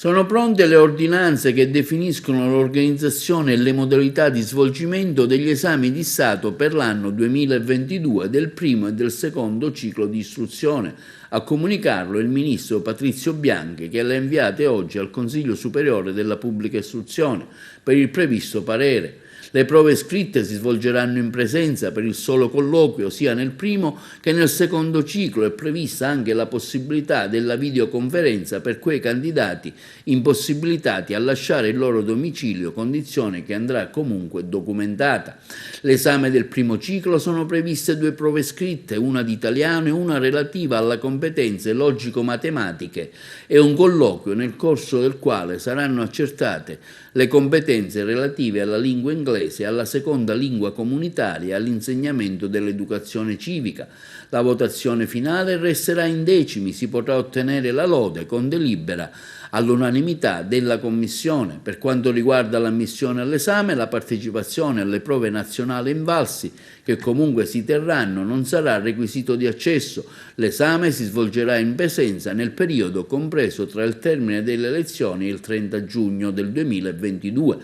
Sono pronte le ordinanze che definiscono l'organizzazione e le modalità di svolgimento degli esami di Stato per l'anno 2022 del primo e del secondo ciclo di istruzione. A comunicarlo il ministro Patrizio Bianchi, che le ha inviate oggi al Consiglio Superiore della Pubblica Istruzione per il previsto parere. Le prove scritte si svolgeranno in presenza per il solo colloquio sia nel primo che nel secondo ciclo. È prevista anche la possibilità della videoconferenza per quei candidati impossibilitati a lasciare il loro domicilio, condizione che andrà comunque documentata. L'esame del primo ciclo sono previste 2 prove scritte, una di italiano e una relativa alle competenze logico-matematiche e un colloquio nel corso del quale saranno accertate le competenze relative alla lingua inglese, alla seconda lingua comunitaria e all'insegnamento dell'educazione civica. La votazione finale resterà in decimi, si potrà ottenere la lode con delibera all'unanimità della Commissione. Per quanto riguarda l'ammissione all'esame, la partecipazione alle prove nazionali invalsi, che comunque si terranno, non sarà requisito di accesso. L'esame si svolgerà in presenza nel periodo compreso tra il termine delle lezioni e il 30 giugno del 2022.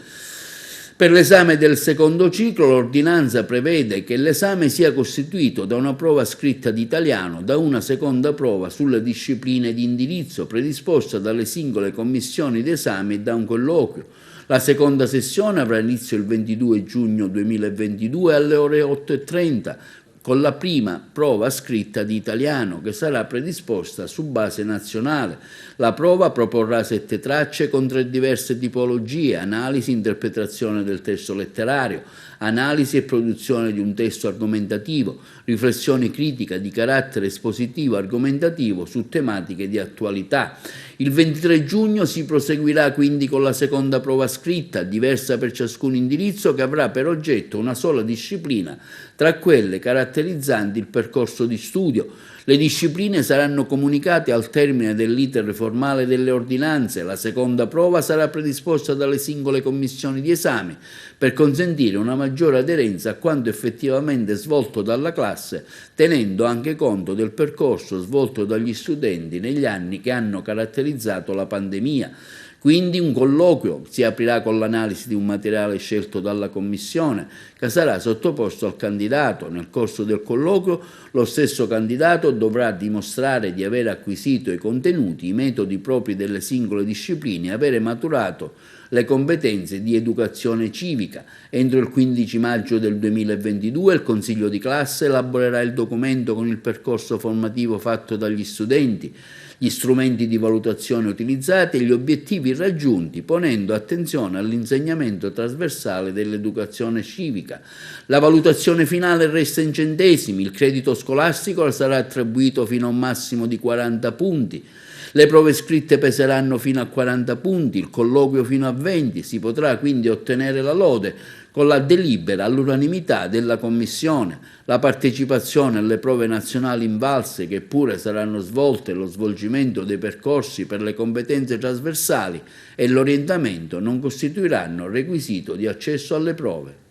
Per l'esame del secondo ciclo l'ordinanza prevede che l'esame sia costituito da una prova scritta di italiano, da una seconda prova sulle discipline di indirizzo predisposta dalle singole commissioni d'esame e da un colloquio. La seconda sessione avrà inizio il 22 giugno 2022 alle ore 8:30, con la prima prova scritta di italiano che sarà predisposta su base nazionale. La prova proporrà 7 tracce con 3 diverse tipologie: analisi, interpretazione del testo letterario, analisi e produzione di un testo argomentativo, riflessione critica di carattere espositivo argomentativo su tematiche di attualità. Il 23 giugno si proseguirà quindi con la seconda prova scritta, diversa per ciascun indirizzo, che avrà per oggetto una sola disciplina tra quelle caratterizzanti il percorso di studio. Le discipline saranno comunicate al termine dell'iter formale delle ordinanze. La seconda prova sarà predisposta dalle singole commissioni di esame per consentire una maggiore aderenza a quanto effettivamente svolto dalla classe, tenendo anche conto del percorso svolto dagli studenti negli anni che hanno caratterizzato la pandemia. Quindi un colloquio si aprirà con l'analisi di un materiale scelto dalla Commissione, che sarà sottoposto al candidato. Nel corso del colloquio lo stesso candidato dovrà dimostrare di aver acquisito i contenuti, i metodi propri delle singole discipline e avere maturato le competenze di educazione civica. Entro il 15 maggio del 2022 il Consiglio di classe elaborerà il documento con il percorso formativo fatto dagli studenti, gli strumenti di valutazione utilizzati e gli obiettivi raggiunti, ponendo attenzione all'insegnamento trasversale dell'educazione civica. La valutazione finale resta in centesimi, il credito scolastico sarà attribuito fino a un massimo di 40 punti. Le prove scritte peseranno fino a 40 punti, il colloquio fino a 20, si potrà quindi ottenere la lode con la delibera all'unanimità della Commissione. La partecipazione alle prove nazionali invalse, che pure saranno svolte, lo svolgimento dei percorsi per le competenze trasversali e l'orientamento non costituiranno requisito di accesso alle prove.